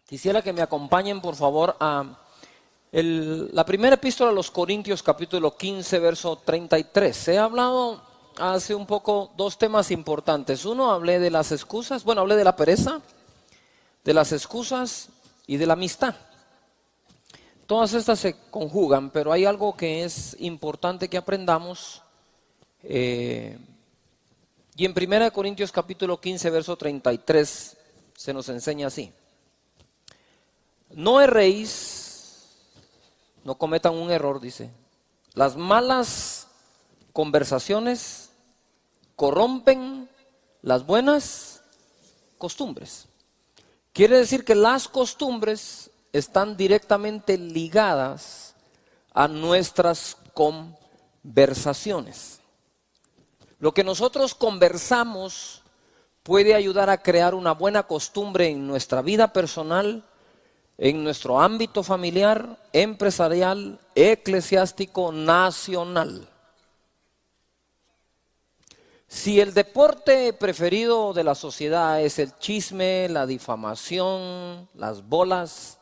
Quisiera que me acompañen, por favor, a la primera epístola a los Corintios, capítulo 15, verso 33. He hablado hace un poco dos temas importantes. Uno, hablé de las excusas, hablé de la pereza, de las excusas y de la amistad. Todas estas se conjugan, pero hay algo que es importante que aprendamos. Y en 1 Corintios capítulo 15, verso 33, se nos enseña así. No erréis, no cometan un error, dice. Las malas conversaciones corrompen las buenas costumbres. Quiere decir que las costumbres están directamente ligadas a nuestras conversaciones. Lo que nosotros conversamos puede ayudar a crear una buena costumbre en nuestra vida personal, en nuestro ámbito familiar, empresarial, eclesiástico, nacional. Si el deporte preferido de la sociedad es el chisme, la difamación, las bolas,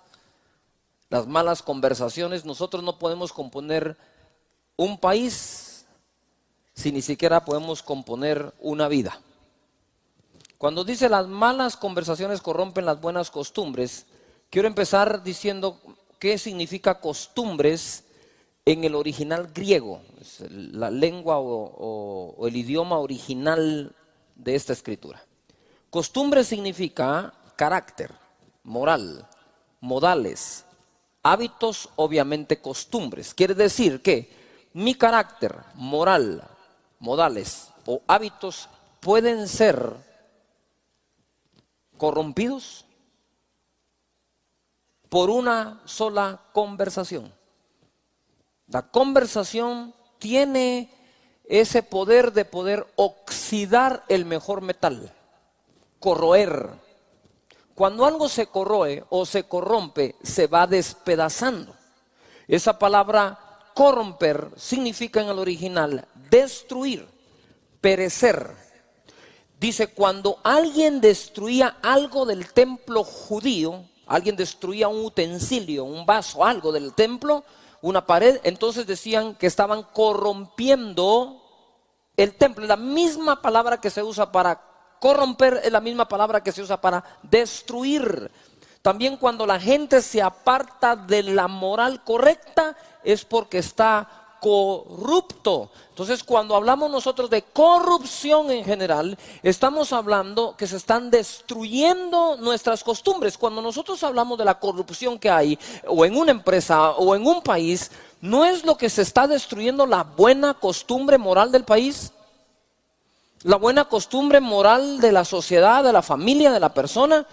las malas conversaciones, nosotros no podemos componer un país si ni siquiera podemos componer una vida. Cuando dice las malas conversaciones corrompen las buenas costumbres, quiero empezar diciendo qué significa costumbres en el original griego, es la lengua o el idioma original de esta escritura. Costumbre significa carácter, moral, modales, hábitos, obviamente costumbres. Quiere decir que mi carácter, moral, modales o hábitos pueden ser corrompidos por una sola conversación. La conversación tiene ese poder de poder oxidar el mejor metal, corroer. Cuando algo se corroe o se corrompe, se va despedazando. Esa palabra corromper significa en el original destruir, perecer. Dice, cuando alguien destruía algo del templo judío, alguien destruía un utensilio, un vaso, algo del templo, una pared, entonces decían que estaban corrompiendo el templo. La misma palabra que se usa para corromper es la misma palabra que se usa para destruir. También cuando la gente se aparta de la moral correcta es porque está corrupto. Entonces, cuando hablamos nosotros de corrupción en general, estamos hablando que se están destruyendo nuestras costumbres. Cuando nosotros hablamos de la corrupción que hay, o en una empresa, o en un país, ¿no es lo que se está destruyendo la buena costumbre moral del país? La buena costumbre moral de la sociedad, de la familia, de la persona.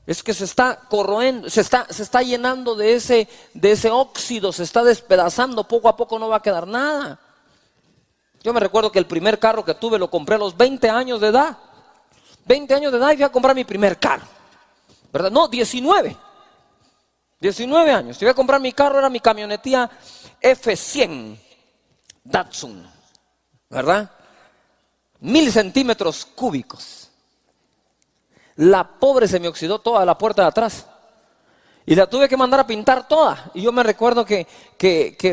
Es que se está corroendo, se está llenando de ese óxido, se está despedazando, poco a poco no va a quedar nada. Yo me recuerdo que el primer carro que tuve lo compré a los 20 años de edad. 20 años de edad y fui a comprar mi primer carro. ¿Verdad? No, 19. 19 años. Fui a comprar mi carro, era mi camionetía F100 Datsun. ¿Verdad? 1000 centímetros cúbicos. La pobre se me oxidó toda la puerta de atrás y la tuve que mandar a pintar toda. Y yo me recuerdo que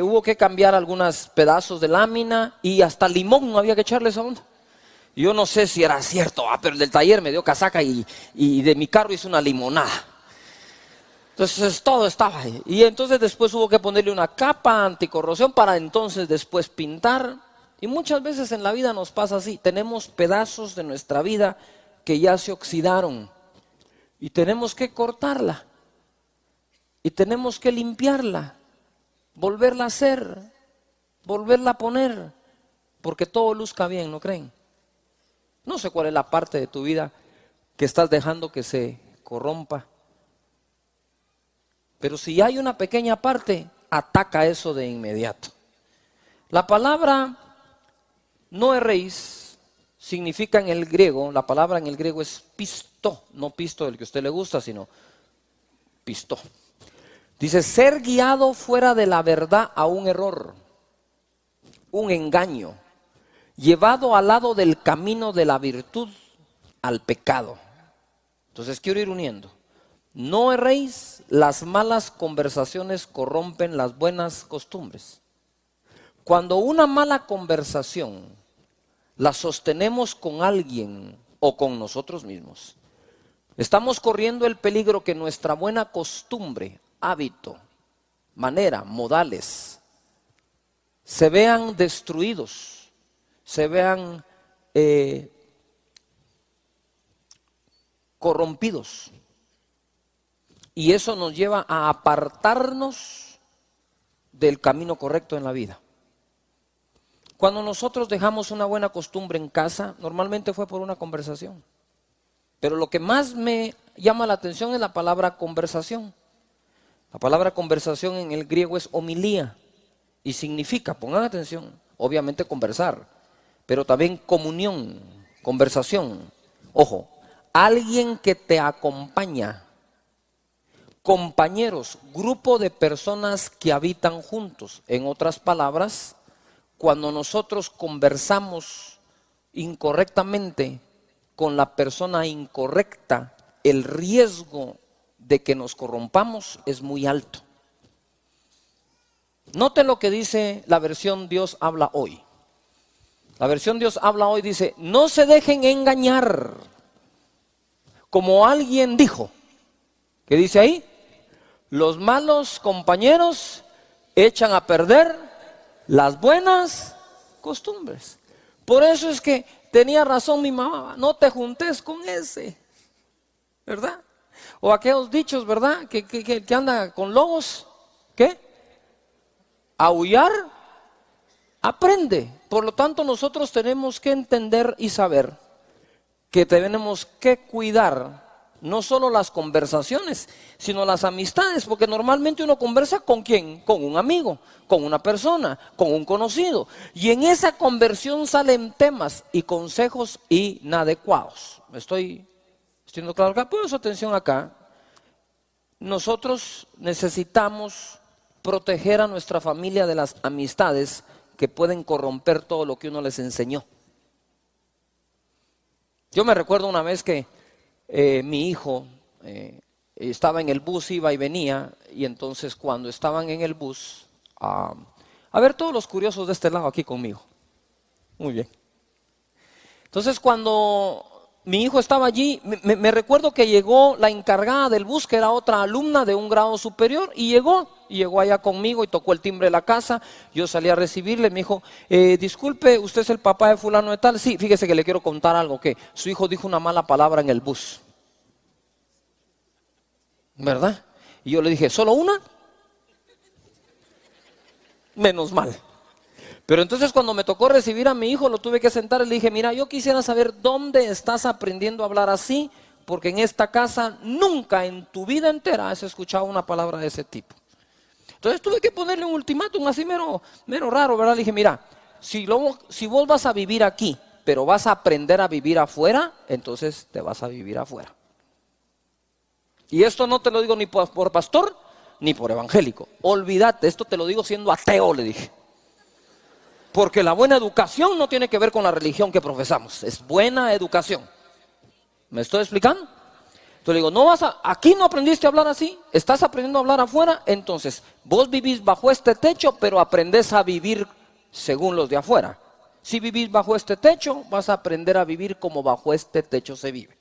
hubo que cambiar algunos pedazos de lámina y hasta limón no había que echarle esa onda. Y yo no sé si era cierto, pero el del taller me dio casaca y de mi carro hizo una limonada. Entonces todo estaba ahí. Y entonces después hubo que ponerle una capa anticorrosión para entonces después pintar. Y muchas veces en la vida nos pasa así, tenemos pedazos de nuestra vida que ya se oxidaron y tenemos que cortarla y tenemos que limpiarla, volverla a hacer, volverla a poner, porque todo luzca bien, ¿no creen? No sé cuál es la parte de tu vida que estás dejando que se corrompa, pero si hay una pequeña parte, ataca eso de inmediato. La palabra no erréis significa en el griego, la palabra en el griego es pisto, no pisto del que a usted le gusta, sino pisto. Dice, ser guiado fuera de la verdad a un error, un engaño, llevado al lado del camino de la virtud al pecado. Entonces quiero ir uniendo. No erréis, las malas conversaciones corrompen las buenas costumbres. Cuando una mala conversación la sostenemos con alguien o con nosotros mismos, estamos corriendo el peligro que nuestra buena costumbre, hábito, manera, modales, se vean destruidos, se vean corrompidos. Y eso nos lleva a apartarnos del camino correcto en la vida. Cuando nosotros dejamos una buena costumbre en casa, normalmente fue por una conversación. Pero lo que más me llama la atención es la palabra conversación. La palabra conversación en el griego es homilía y significa, pongan atención, obviamente conversar, pero también comunión, conversación. Ojo, alguien que te acompaña, compañeros, grupo de personas que habitan juntos. En otras palabras, cuando nosotros conversamos incorrectamente con la persona incorrecta, el riesgo de que nos corrompamos es muy alto. Noten lo que dice la versión Dios habla hoy. La versión Dios habla hoy dice: no se dejen engañar, como alguien dijo. ¿Qué dice ahí? Los malos compañeros echan a perder las buenas costumbres. Por eso es que tenía razón mi mamá: no te juntes con ese, ¿verdad? O aquellos dichos, ¿verdad? Que anda con lobos, ¿qué? Aullar, aprende. Por lo tanto, nosotros tenemos que entender y saber que tenemos que cuidar no solo las conversaciones, sino las amistades, porque normalmente uno conversa ¿con quién? Con un amigo, con una persona, con un conocido, y en esa conversión salen temas y consejos inadecuados. ¿Estoy siendo claro acá? Pongan su atención acá. Nosotros necesitamos proteger a nuestra familia de las amistades que pueden corromper todo lo que uno les enseñó. Yo me recuerdo una vez que mi hijo estaba en el bus, iba y venía, y entonces cuando estaban en el bus, a ver todos los curiosos de este lado aquí conmigo. Muy bien. Entonces cuando mi hijo estaba allí, me recuerdo que llegó la encargada del bus, que era otra alumna de un grado superior, y llegó allá conmigo y tocó el timbre de la casa. Yo salí a recibirle, me dijo: disculpe, ¿usted es el papá de fulano de tal? Sí, fíjese que le quiero contar algo, que su hijo dijo una mala palabra en el bus, ¿verdad? Y yo le dije: ¿solo una? Menos mal. Pero entonces cuando me tocó recibir a mi hijo, lo tuve que sentar y le dije: mira, yo quisiera saber dónde estás aprendiendo a hablar así, porque en esta casa nunca en tu vida entera has escuchado una palabra de ese tipo. Entonces tuve que ponerle un ultimátum así mero raro, ¿verdad? Le dije: mira, si vos vas a vivir aquí, pero vas a aprender a vivir afuera, entonces te vas a vivir afuera. Y esto no te lo digo ni por pastor, ni por evangélico. Olvídate, esto te lo digo siendo ateo, le dije. Porque la buena educación no tiene que ver con la religión que profesamos, es buena educación. ¿Me estoy explicando? Entonces le digo: aquí no aprendiste a hablar así, estás aprendiendo a hablar afuera, entonces vos vivís bajo este techo, pero aprendés a vivir según los de afuera. Si vivís bajo este techo, vas a aprender a vivir como bajo este techo se vive.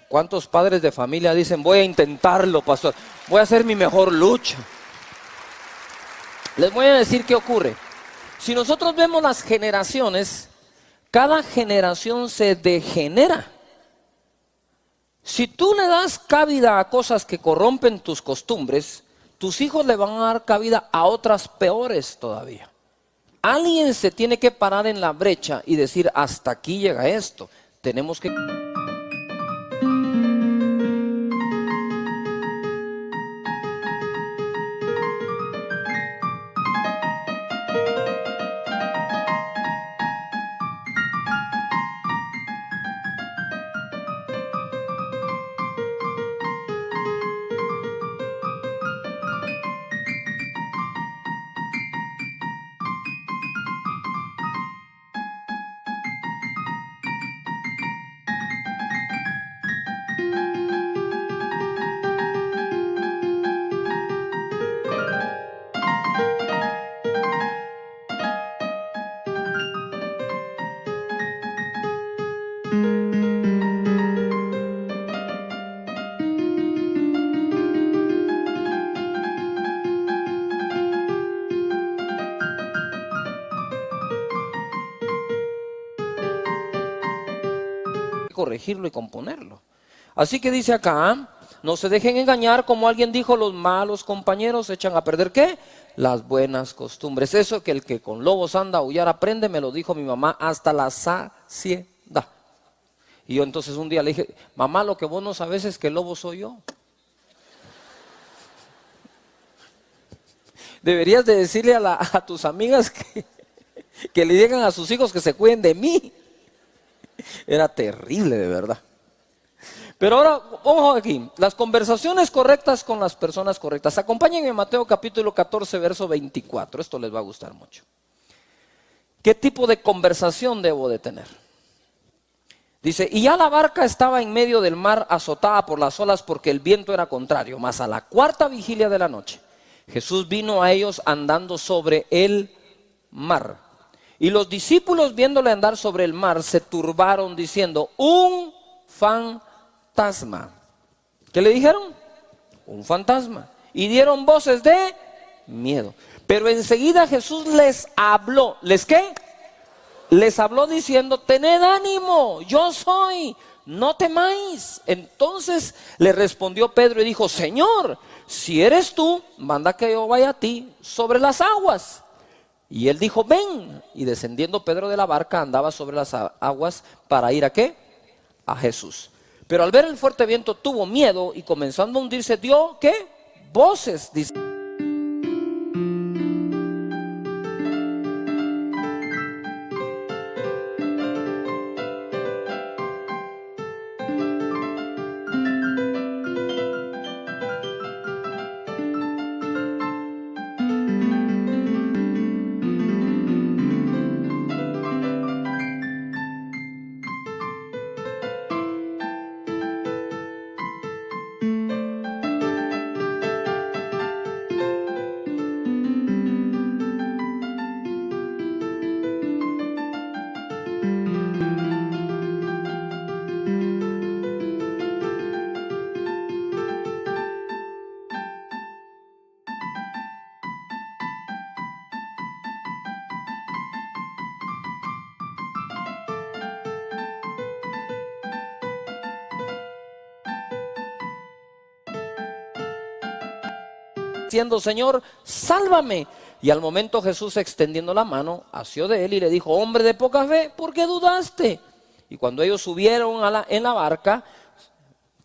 ¿Cuántos padres de familia dicen: voy a intentarlo, pastor, voy a hacer mi mejor lucha? Les voy a decir qué ocurre. Si nosotros vemos las generaciones, cada generación se degenera. Si tú le das cabida a cosas que corrompen tus costumbres, tus hijos le van a dar cabida a otras peores todavía. Alguien se tiene que parar en la brecha y decir: hasta aquí llega esto. Tenemos que... corregirlo y componerlo. Así que dice acá, no se dejen engañar, como alguien dijo, los malos compañeros echan a perder ¿qué? Las buenas costumbres. Eso que el que con lobos anda a aullar aprende, me lo dijo mi mamá hasta la saciedad. Y yo entonces un día le dije, mamá, lo que vos no sabes es que el lobo soy yo. Deberías de decirle a tus amigas que le digan a sus hijos que se cuiden de mí. Era terrible, de verdad. Pero ahora, vamos aquí, las conversaciones correctas con las personas correctas. Acompáñenme en Mateo capítulo 14, verso 24. Esto les va a gustar mucho. ¿Qué tipo de conversación debo de tener? Dice, y ya la barca estaba en medio del mar, azotada por las olas porque el viento era contrario. Mas a la cuarta vigilia de la noche, Jesús vino a ellos andando sobre el mar. Y los discípulos, viéndole andar sobre el mar, se turbaron diciendo, un fantasma. ¿Qué le dijeron? Un fantasma. Y dieron voces de miedo. Pero enseguida Jesús les habló. ¿Les qué? Les habló diciendo, tened ánimo, yo soy, no temáis. Entonces le respondió Pedro y dijo, Señor, si eres tú, manda que yo vaya a ti sobre las aguas. Y él dijo, ven. Y descendiendo Pedro de la barca, andaba sobre las aguas para ir ¿a qué? A Jesús. Pero al ver el fuerte viento tuvo miedo y comenzando a hundirse dio ¿qué? Voces, dice. Diciendo, Señor, sálvame. Y al momento Jesús, extendiendo la mano, asió de él y le dijo, hombre de poca fe, ¿por qué dudaste? Y cuando ellos subieron en la barca,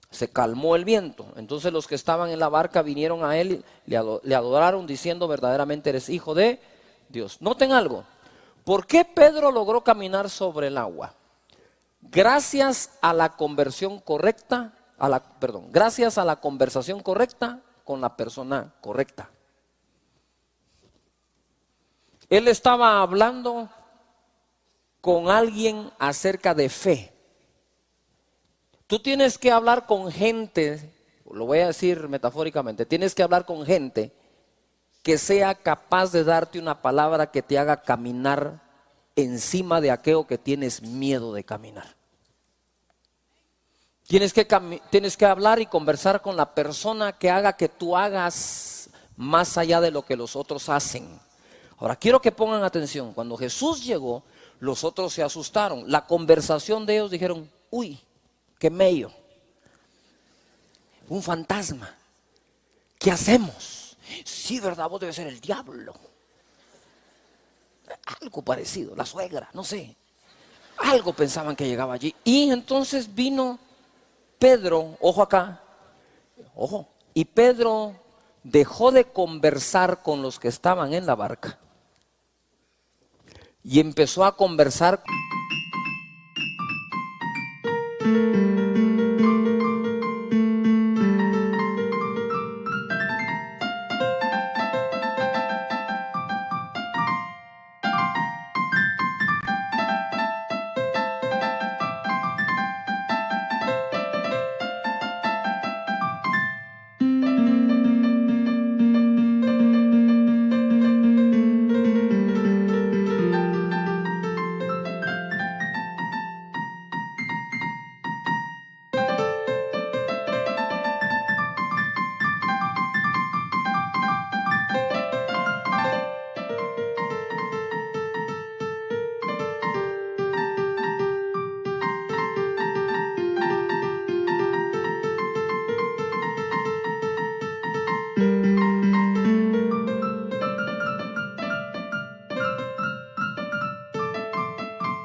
se calmó el viento. Entonces los que estaban en la barca vinieron a él, le adoraron diciendo, verdaderamente eres hijo de Dios. Noten algo, ¿por qué Pedro logró caminar sobre el agua? Gracias a la conversión correcta, gracias a la conversación correcta con la persona correcta. Él estaba hablando con alguien acerca de fe. Tú tienes que hablar con gente, lo voy a decir metafóricamente, tienes que hablar con gente que sea capaz de darte una palabra que te haga caminar encima de aquello que tienes miedo de caminar. Tienes que hablar y conversar con la persona que haga que tú hagas más allá de lo que los otros hacen. Ahora quiero que pongan atención, cuando Jesús llegó, los otros se asustaron. La conversación de ellos dijeron, uy, qué mello, un fantasma, ¿qué hacemos? Sí, verdad, vos debes ser el diablo. Algo parecido, la suegra, no sé. Algo pensaban que llegaba allí. Y entonces vino Pedro, ojo acá, ojo, y Pedro dejó de conversar con los que estaban en la barca y empezó a conversar.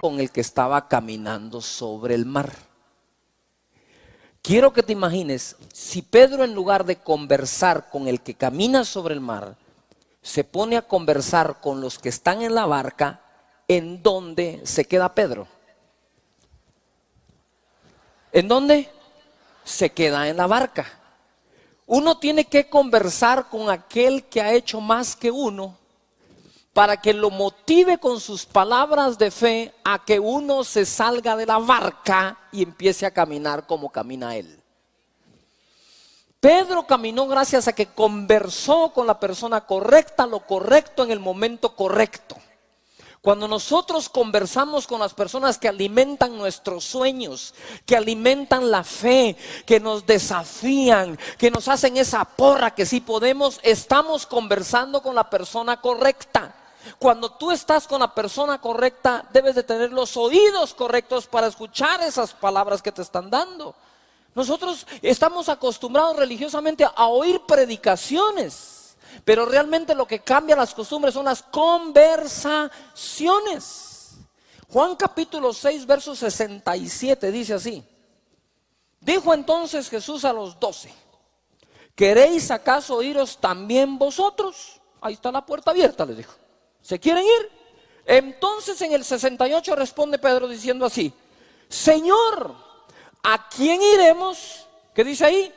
con el que estaba caminando sobre el mar. Quiero que te imagines, si Pedro, en lugar de conversar con el que camina sobre el mar, se pone a conversar con los que están en la barca, ¿en dónde se queda Pedro? ¿En dónde? Se queda en la barca. Uno tiene que conversar con aquel que ha hecho más que uno, para que lo motive con sus palabras de fe a que uno se salga de la barca y empiece a caminar como camina él. Pedro caminó gracias a que conversó con la persona correcta, lo correcto en el momento correcto. Cuando nosotros conversamos con las personas que alimentan nuestros sueños, que alimentan la fe, que nos desafían, que nos hacen esa porra que sí podemos, estamos conversando con la persona correcta. Cuando tú estás con la persona correcta, debes de tener los oídos correctos para escuchar esas palabras que te están dando. Nosotros estamos acostumbrados religiosamente a oír predicaciones, pero realmente lo que cambia las costumbres son las conversaciones. Juan capítulo 6, verso 67 dice así: dijo entonces Jesús a los 12: ¿queréis acaso iros también vosotros? Ahí está la puerta abierta, les dijo. ¿Se quieren ir? Entonces en el 68 responde Pedro diciendo así: Señor, ¿a quién iremos? ¿Qué dice ahí?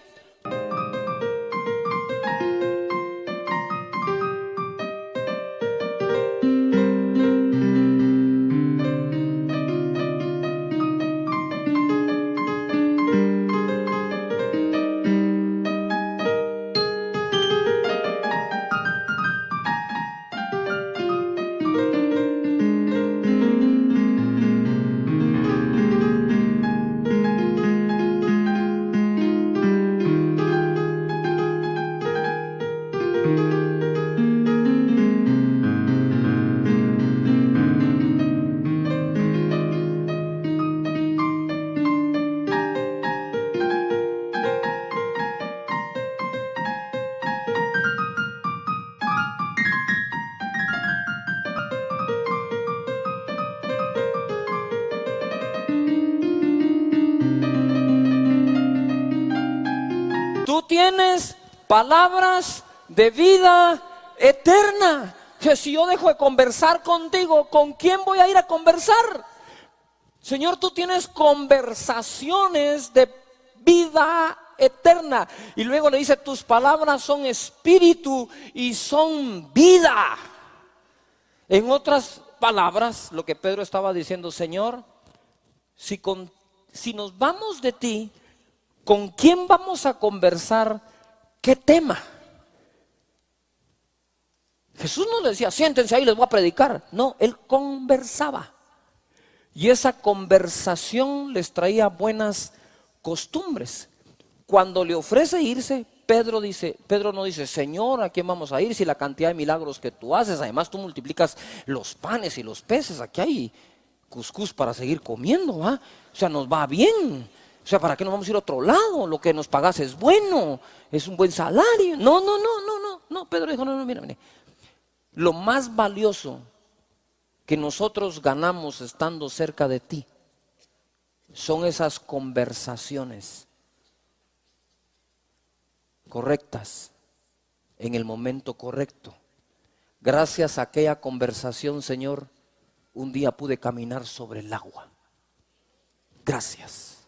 Tú tienes palabras de vida eterna. Que si yo dejo de conversar contigo, ¿con quién voy a ir a conversar? Señor, tú tienes conversaciones de vida eterna. Y luego le dice: tus palabras son espíritu y son vida. En otras palabras, lo que Pedro estaba diciendo: Señor, si nos vamos de ti, ¿con quién vamos a conversar? ¿Qué tema? Jesús no le decía: siéntense ahí, les voy a predicar. No, él conversaba. Y esa conversación les traía buenas costumbres. Cuando le ofrece irse, Pedro no dice: Señor, ¿a quién vamos a ir? Si la cantidad de milagros que tú haces, además tú multiplicas los panes y los peces, aquí hay cuscús para seguir comiendo, ¿va? O sea, nos va bien. O sea, ¿para qué nos vamos a ir a otro lado? Lo que nos pagas es bueno, es un buen salario. No. Pedro dijo: no, mira. Lo más valioso que nosotros ganamos estando cerca de ti son esas conversaciones correctas en el momento correcto. Gracias a aquella conversación, Señor, un día pude caminar sobre el agua. Gracias.